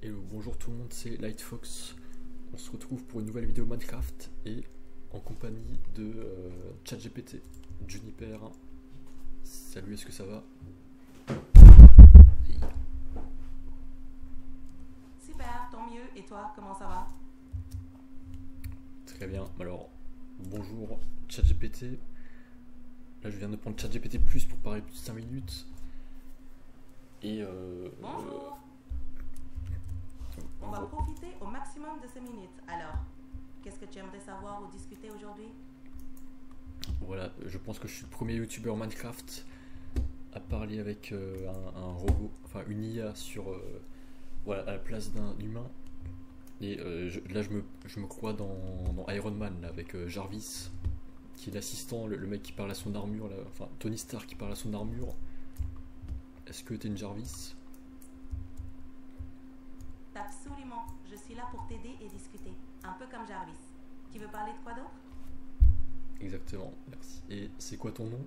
Hello, bonjour tout le monde, c'est Lightfox. On se retrouve pour une nouvelle vidéo Minecraft et en compagnie de ChatGPT, Juniper. Salut, est-ce que ça va? Super, tant mieux. Et toi, comment ça va? Très bien, alors bonjour ChatGPT. Là je viens de prendre ChatGPT Plus pour parler plus de 5 minutes. Et Bonjour. On va profiter au maximum de ces minutes. Alors, qu'est-ce que tu aimerais savoir ou discuter aujourd'hui? voilà, je pense que je suis le premier youtubeur Minecraft à parler avec un robot, enfin une IA sur voilà, à la place d'un humain. Et là, je me crois dans Iron Man, là, avec Jarvis, qui est l'assistant, le mec qui parle à son armure, là, enfin Tony Stark qui parle à son armure. Est-ce que t'es une Jarvis? Absolument. Je suis là pour t'aider et discuter. Un peu comme Jarvis. Tu veux parler de quoi d'autre? Exactement, merci. Et c'est quoi ton nom?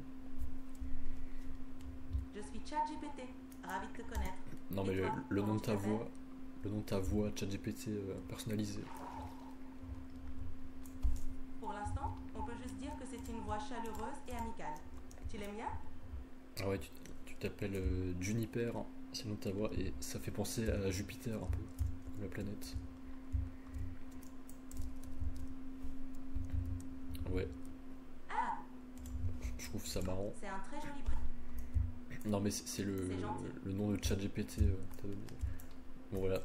Je suis ChatGPT. Ravi de te connaître. Non, Et mais toi, le nom comment de tu ta t'appelles? voix, le nom de ta voix ChatGPT personnalisé. Pour l'instant, on peut juste dire que c'est une voix chaleureuse et amicale. Tu l'aimes bien? Ah ouais, tu t'appelles Juniper, c'est le nom de ta voix, et ça fait penser à Jupiter un peu, la planète. Ouais, Ah, je trouve ça marrant. c'est un très joli prénom. Non, mais c'est C'est gentil. le nom de ChatGPT t'as donné. Bon, voilà.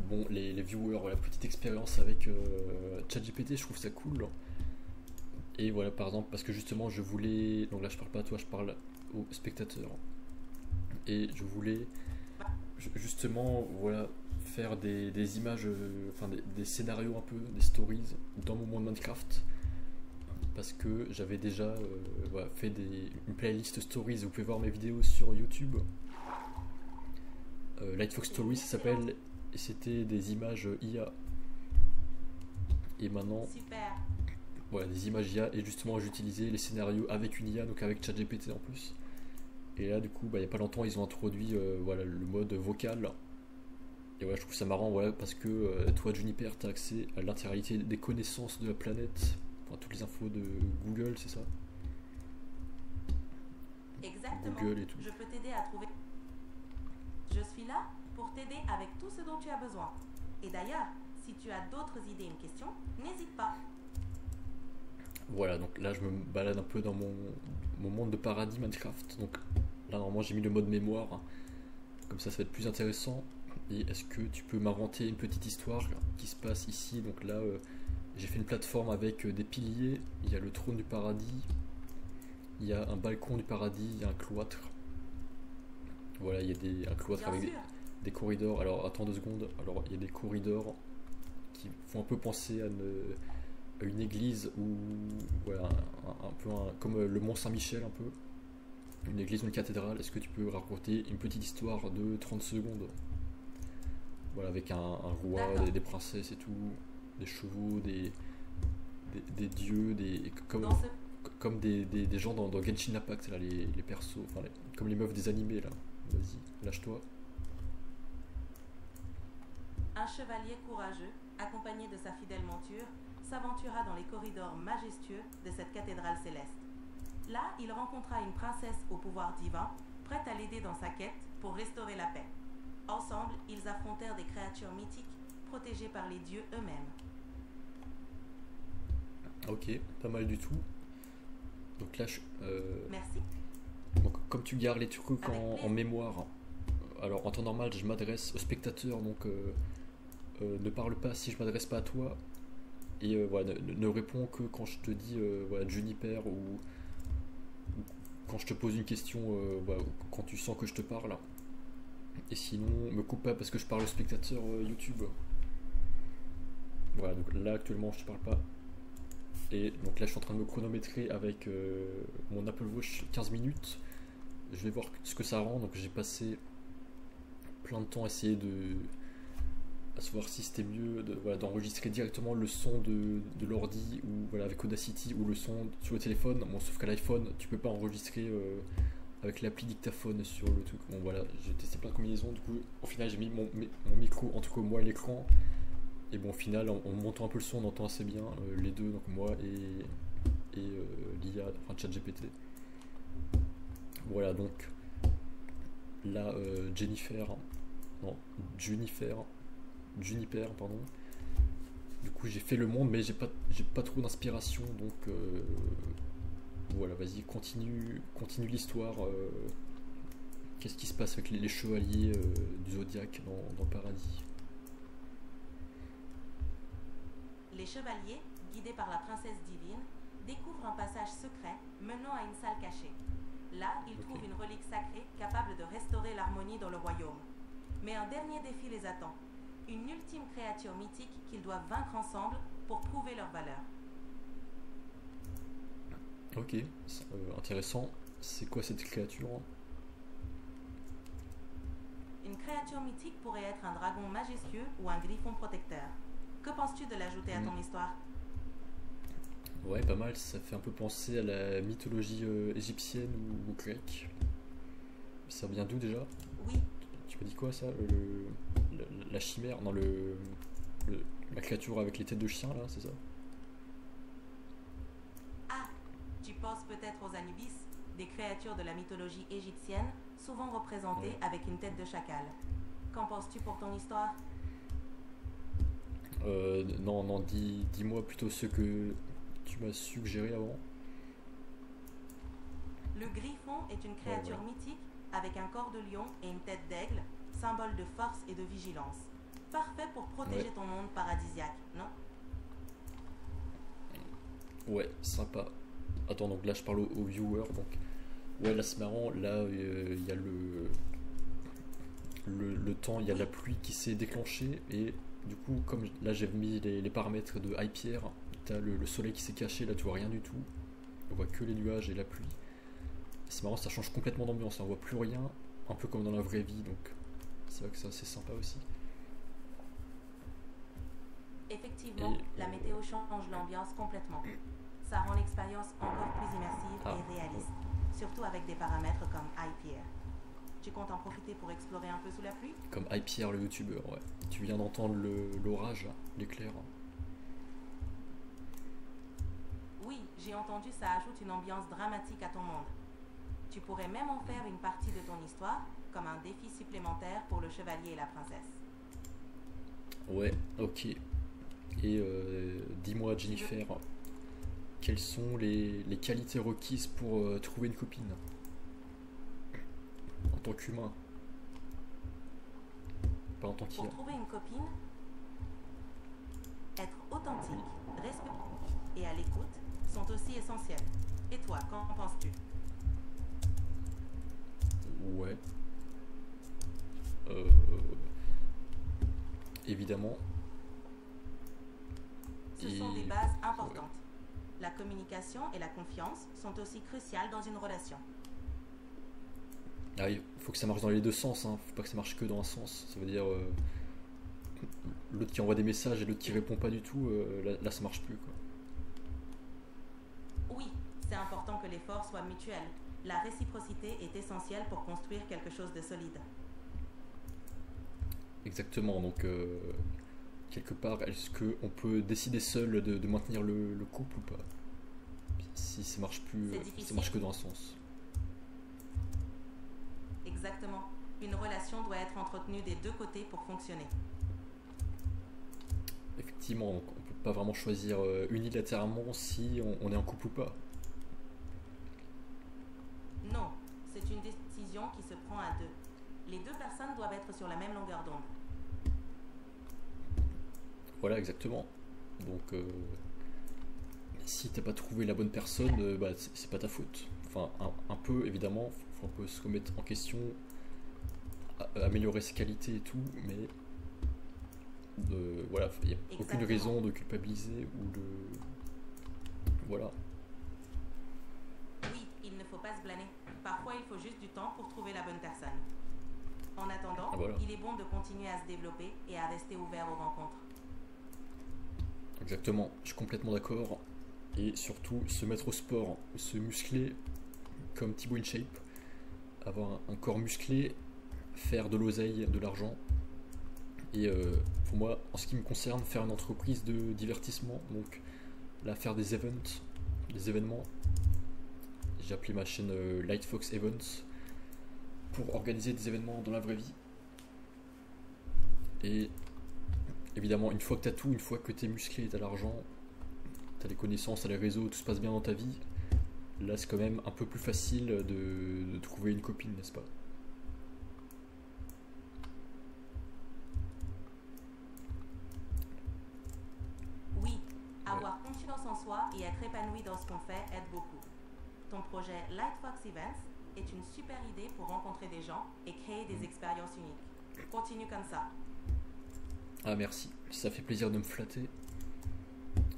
Bon, les viewers, voilà, petite expérience avec ChatGPT, je trouve ça cool. Et voilà, par exemple, parce que justement, je voulais. Donc là, je parle pas à toi, je parle aux spectateurs. Et je voulais justement, voilà, faire des images, enfin des scénarios un peu, des stories dans mon monde Minecraft. Parce que j'avais déjà voilà, fait une playlist stories. Vous pouvez voir mes vidéos sur YouTube. Lightfox C'est une Stories, ça excellente. s'appelle. Et c'était des images IA. Et maintenant, Super. voilà, des images IA. Et justement, j'utilisais les scénarios avec une IA, donc avec ChatGPT en plus. Et là, du coup, bah, il n'y a pas longtemps, ils ont introduit voilà, le mode vocal. Et ouais, je trouve ça marrant, voilà, parce que toi, Juniper, tu as accès à l'intégralité des connaissances de la planète. Enfin, toutes les infos de Google, c'est ça? Exactement. Google et tout. Je peux t'aider à trouver. Je suis là pour t'aider avec tout ce dont tu as besoin. Et d'ailleurs, si tu as d'autres idées et une question, n'hésite pas. Voilà, donc là, je me balade un peu dans mon monde de paradis Minecraft. Donc là, normalement, j'ai mis le mode mémoire. Comme ça va être plus intéressant. Et est-ce que tu peux m'inventer une petite histoire qui se passe ici? Donc là, j'ai fait une plateforme avec des piliers. Il y a le trône du paradis. Il y a un balcon du paradis. Il y a un cloître. Voilà, il y a un cloître Bien avec sûr. des corridors. Alors, attends 2 secondes. Alors, il y a des corridors qui font un peu penser à une église ou voilà, un peu comme le Mont Saint-Michel un peu. Une église ou une cathédrale. Est-ce que tu peux raconter une petite histoire de 30 secondes? Voilà, avec un roi, D'accord. des princesses et tout, des chevaux, des dieux, Dans ce comme des gens dans Genshin Impact, là, les persos, enfin, comme les meufs des animés, là. Vas-y, lâche-toi. un chevalier courageux, accompagné de sa fidèle monture, s'aventura dans les corridors majestueux de cette cathédrale céleste. Là, il rencontra une princesse au pouvoir divin, prête à l'aider dans sa quête pour restaurer la paix. Ensemble, ils affrontèrent des créatures mythiques protégées par les dieux eux-mêmes. Ok, pas mal du tout. Donc là, Merci. donc, comme tu gardes les trucs Avec en plaisir. mémoire, alors en temps normal, je m'adresse au spectateur, donc ne parle pas si je m'adresse pas à toi. Et voilà, ne réponds que quand je te dis voilà, Juniper ou quand je te pose une question, voilà, quand tu sens que je te parle. Et sinon, me coupe pas parce que je parle au spectateur YouTube. Voilà, donc là actuellement je te parle pas. Et donc là je suis en train de me chronométrer avec mon Apple Watch 15 minutes. Je vais voir ce que ça rend. Donc j'ai passé plein de temps à essayer à savoir si c'était mieux voilà, d'enregistrer directement le son de l'ordi ou voilà, avec Audacity ou le son sur le téléphone. Bon, sauf qu'à l'iPhone tu peux pas enregistrer avec l'appli dictaphone sur le truc. Bon voilà, j'ai testé plein de combinaisons, du coup au final j'ai mis mon micro entre moi et l'écran. Et bon au final en montant un peu le son on entend assez bien les deux, donc moi et l'IA, enfin ChatGPT. Voilà donc là Juniper pardon. Du coup j'ai fait le monde mais j'ai pas trop d'inspiration donc voilà, vas-y, continue l'histoire. Qu'est-ce qui se passe avec les chevaliers du Zodiaque dans le paradis? Les chevaliers, guidés par la princesse divine, découvrent un passage secret menant à une salle cachée. Là, ils trouvent une relique sacrée capable de restaurer l'harmonie dans le royaume. Mais un dernier défi les attend. Une ultime créature mythique qu'ils doivent vaincre ensemble pour prouver leur valeur. Ok, intéressant. C'est quoi cette créature? Une créature mythique pourrait être un dragon majestueux ou un griffon protecteur. Que penses-tu de l'ajouter à ton histoire? Ouais, pas mal, ça fait un peu penser à la mythologie égyptienne ou grecque. Ça vient d'où déjà? Oui. Tu m'as dit quoi ça? La chimère? Non, la créature avec les têtes de chien là, c'est ça? Ah, tu penses peut-être aux Anubis, des créatures de la mythologie égyptienne, souvent représentées avec une tête de chacal. Qu'en penses-tu pour ton histoire? Non, dis-moi plutôt ce que tu m'as suggéré avant. Le griffon est une créature mythique avec un corps de lion et une tête d'aigle, symbole de force et de vigilance. Parfait pour protéger ton monde paradisiaque, non? Ouais, sympa. Attends, donc là je parle aux viewers, donc... Ouais, là c'est marrant, là il y a le temps, il y a la pluie qui s'est déclenchée, et du coup, comme là j'ai mis les paramètres de Hyper, t'as le soleil qui s'est caché, là tu vois rien du tout. On voit que les nuages et la pluie. C'est marrant, ça change complètement d'ambiance, on voit plus rien, un peu comme dans la vraie vie, donc c'est vrai que ça c'est sympa aussi. Effectivement, la météo change l'ambiance complètement. Ça rend l'expérience encore plus immersive et réaliste, surtout avec des paramètres comme Hyper. Tu comptes en profiter pour explorer un peu sous la pluie? Comme Hyper le youtubeur, ouais. Tu viens d'entendre l'orage, l'éclair. Oui, j'ai entendu, ça ajoute une ambiance dramatique à ton monde. Tu pourrais même en faire une partie de ton histoire, comme un défi supplémentaire pour le chevalier et la princesse. Ouais, ok. Et dis-moi Jennifer, quelles sont les qualités requises pour trouver une copine en tant qu'humain, pas en tant qu'IA? Pour trouver une copine, être authentique, respectueux et à l'écoute sont aussi essentiels. Et toi, qu'en penses-tu? Ouais. Évidemment. Ce sont des bases importantes. La communication et la confiance sont aussi cruciales dans une relation. Ah, il faut que ça marche dans les deux sens, hein. Faut pas que ça marche que dans un sens. Ça veut dire l'autre qui envoie des messages et l'autre qui répond pas du tout, là ça marche plus quoi. Oui, c'est important que l'effort soit mutuel. La réciprocité est essentielle pour construire quelque chose de solide. Exactement, donc quelque part, est-ce qu'on peut décider seul de maintenir le couple ou pas? Si ça marche plus, ça marche que dans un sens. Exactement. Une relation doit être entretenue des deux côtés pour fonctionner. Effectivement, donc on peut pas vraiment choisir unilatéralement si on est en couple ou pas. Non, c'est une décision qui se prend à deux. Les deux personnes doivent être sur la même longueur d'onde. Voilà, exactement. Donc, si t'as pas trouvé la bonne personne, bah, c'est pas ta faute. Enfin, un peu, évidemment, faut un peu se remettre en question, améliorer ses qualités et tout, mais voilà, il n'y a aucune raison de culpabiliser ou de... Voilà. Oui, il ne faut pas se blâmer. Parfois, il faut juste du temps pour trouver la bonne personne. En attendant, il est bon de continuer à se développer et à rester ouvert aux rencontres. Exactement, je suis complètement d'accord. Et surtout, se mettre au sport, se muscler comme Thibaut InShape. avoir un corps musclé, faire de l'oseille, de l'argent. Et pour moi, en ce qui me concerne, faire une entreprise de divertissement, donc là, faire des events, des événements. J'ai appelé ma chaîne Lightfox Events pour organiser des événements dans la vraie vie. Et évidemment, une fois que tu as tout, une fois que tu es musclé, tu as l'argent, tu as les connaissances, tu as les réseaux, tout se passe bien dans ta vie, là c'est quand même un peu plus facile de trouver une copine, n'est-ce pas? Oui, Ouais. avoir confiance en soi et être épanoui dans ce qu'on fait aide beaucoup. Ton projet Lightfox Events est une super idée pour rencontrer des gens et créer des expériences uniques. Continue comme ça. Ah merci, ça fait plaisir de me flatter.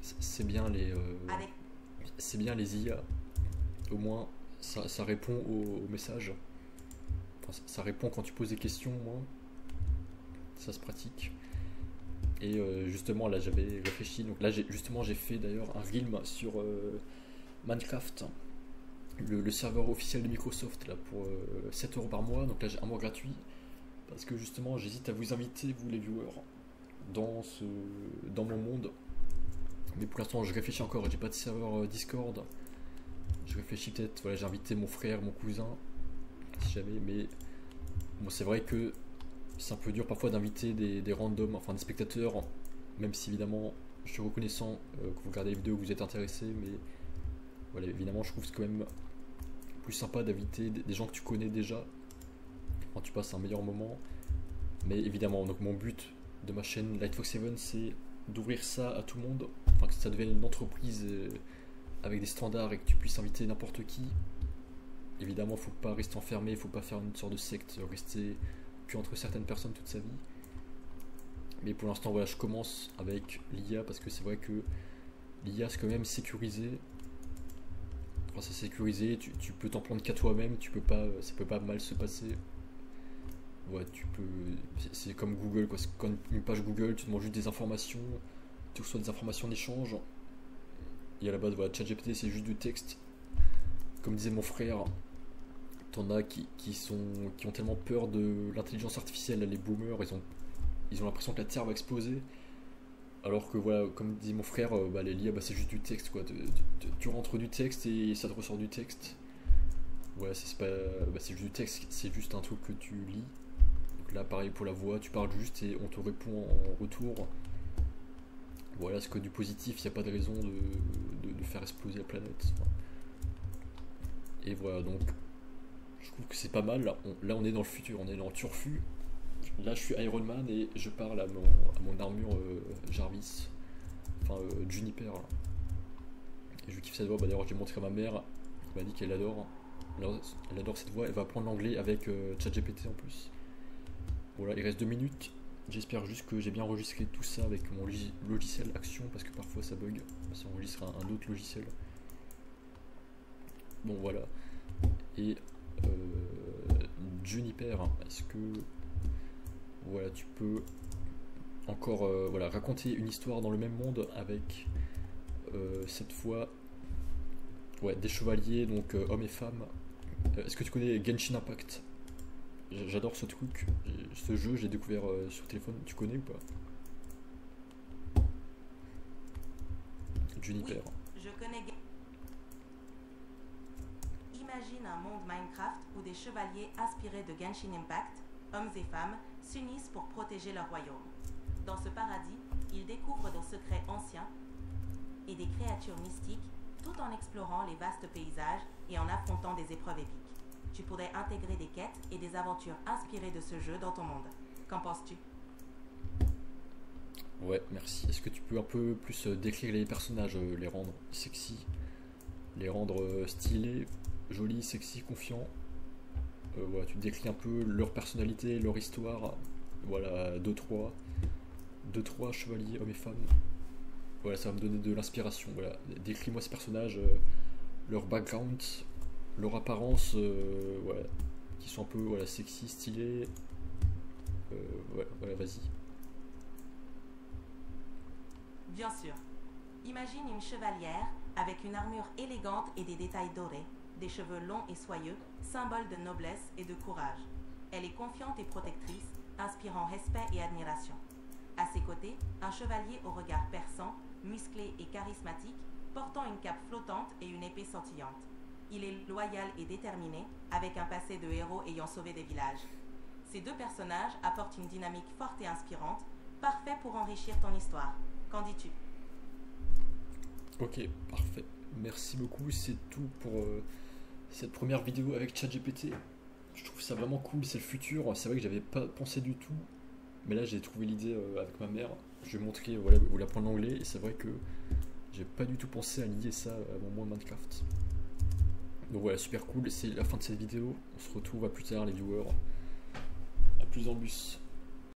C'est bien Avec c'est bien les IA. Au moins, ça répond aux messages. Enfin, ça répond quand tu poses des questions, au moins. Ça se pratique. Et justement, là, j'avais réfléchi. Donc là, j'ai fait d'ailleurs un film sur Minecraft, le serveur officiel de Microsoft, là, pour 7 € par mois. Donc là, j'ai un mois gratuit. Parce que justement, j'hésite à vous inviter, vous les viewers, dans mon monde. Mais pour l'instant, je réfléchis encore. J'ai pas de serveur Discord. Je réfléchis peut-être. Voilà, j'ai invité mon frère, mon cousin, si jamais. Mais bon, c'est vrai que c'est un peu dur parfois d'inviter des randoms, enfin des spectateurs. Même si évidemment, je suis reconnaissant que vous regardez les vidéos, que vous êtes intéressés. Mais voilà, évidemment, je trouve que c'est quand même plus sympa d'inviter des gens que tu connais déjà. Quand tu passes un meilleur moment. Mais évidemment, donc mon but de ma chaîne Lightfox 7, c'est d'ouvrir ça à tout le monde, enfin que ça devienne une entreprise avec des standards et que tu puisses inviter n'importe qui. Évidemment, faut pas rester enfermé, faut pas faire une sorte de secte, rester que entre certaines personnes toute sa vie. Mais pour l'instant, voilà, je commence avec l'IA parce que c'est vrai que l'IA c'est quand même sécurisé. Enfin, c'est sécurisé, tu peux t'en prendre qu'à toi-même, ça peut pas mal se passer. Ouais, c'est comme Google, quoi. C'est comme une page Google, tu demandes juste des informations, tu reçois des informations d'échange. Et à la base, voilà, ChatGPT c'est juste du texte. Comme disait mon frère, t'en as qui ont tellement peur de l'intelligence artificielle, là, les boomers, ils ont l'impression que la Terre va exploser. Alors que voilà, comme dit mon frère, les l'IA c'est juste du texte, quoi. Tu rentres du texte et ça te ressort du texte. Voilà, c'est pas, c'est juste du texte, c'est juste un truc que tu lis. Donc là, pareil pour la voix, tu parles juste et on te répond en retour. Voilà, c'est que du positif, il n'y a pas de raison de faire exploser la planète. Enfin, et voilà, donc je trouve que c'est pas mal. Là, on est dans le futur, on est dans le turfu. Là, je suis Iron Man et je parle à mon armure Jarvis, enfin Juniper. Là. Et je kiffe cette voix. Bah, d'ailleurs, j'ai montré à ma mère, elle m'a dit qu'elle adore. Elle adore cette voix. Elle va apprendre l'anglais avec ChatGPT en plus. Voilà, il reste 2 minutes. J'espère juste que j'ai bien enregistré tout ça avec mon logiciel Action parce que parfois ça bug. Ça enregistre un autre logiciel. Bon, voilà. Et Juniper, est-ce que voilà, tu peux encore voilà, raconter une histoire dans le même monde avec cette fois ouais, des chevaliers, donc hommes et femmes. Est-ce que tu connais Genshin Impact? J'adore ce truc, ce jeu, j'ai découvert sur téléphone. Tu connais ou pas? oui, Juniper. je connais. Imagine un monde Minecraft où des chevaliers inspirés de Genshin Impact, hommes et femmes, s'unissent pour protéger leur royaume. Dans ce paradis, ils découvrent des secrets anciens et des créatures mystiques tout en explorant les vastes paysages et en affrontant des épreuves épiques. Tu pourrais intégrer des quêtes et des aventures inspirées de ce jeu dans ton monde. Qu'en penses-tu? Ouais, merci. Est-ce que tu peux un peu plus décrire les personnages, les rendre sexy, les rendre stylés, jolis, sexy, confiants? Voilà, tu décris un peu leur personnalité, leur histoire. Voilà, deux, trois chevaliers, hommes et femmes. Voilà, ça va me donner de l'inspiration. Voilà, décris-moi ces personnages, leur background, leur apparence, voilà, qui sont un peu voilà, sexy, stylés. Voilà, vas-y. Bien sûr. Imagine une chevalière avec une armure élégante et des détails dorés, des cheveux longs et soyeux, symbole de noblesse et de courage. Elle est confiante et protectrice, inspirant respect et admiration. À ses côtés, un chevalier au regard perçant, musclé et charismatique, portant une cape flottante et une épée scintillante. Il est loyal et déterminé, avec un passé de héros ayant sauvé des villages. Ces deux personnages apportent une dynamique forte et inspirante, parfait pour enrichir ton histoire. Qu'en dis-tu? Ok, parfait. Merci beaucoup, c'est tout pour cette première vidéo avec ChatGPT. Je trouve ça vraiment cool, c'est le futur. C'est vrai que j'avais pas pensé du tout, mais là j'ai trouvé l'idée avec ma mère. Je vais montrer voilà, où apprendre l'anglais, et c'est vrai que j'ai pas du tout pensé à lier ça à mon monde Minecraft. Donc voilà, super cool, c'est la fin de cette vidéo. On se retrouve à plus tard les viewers. A plus en bus.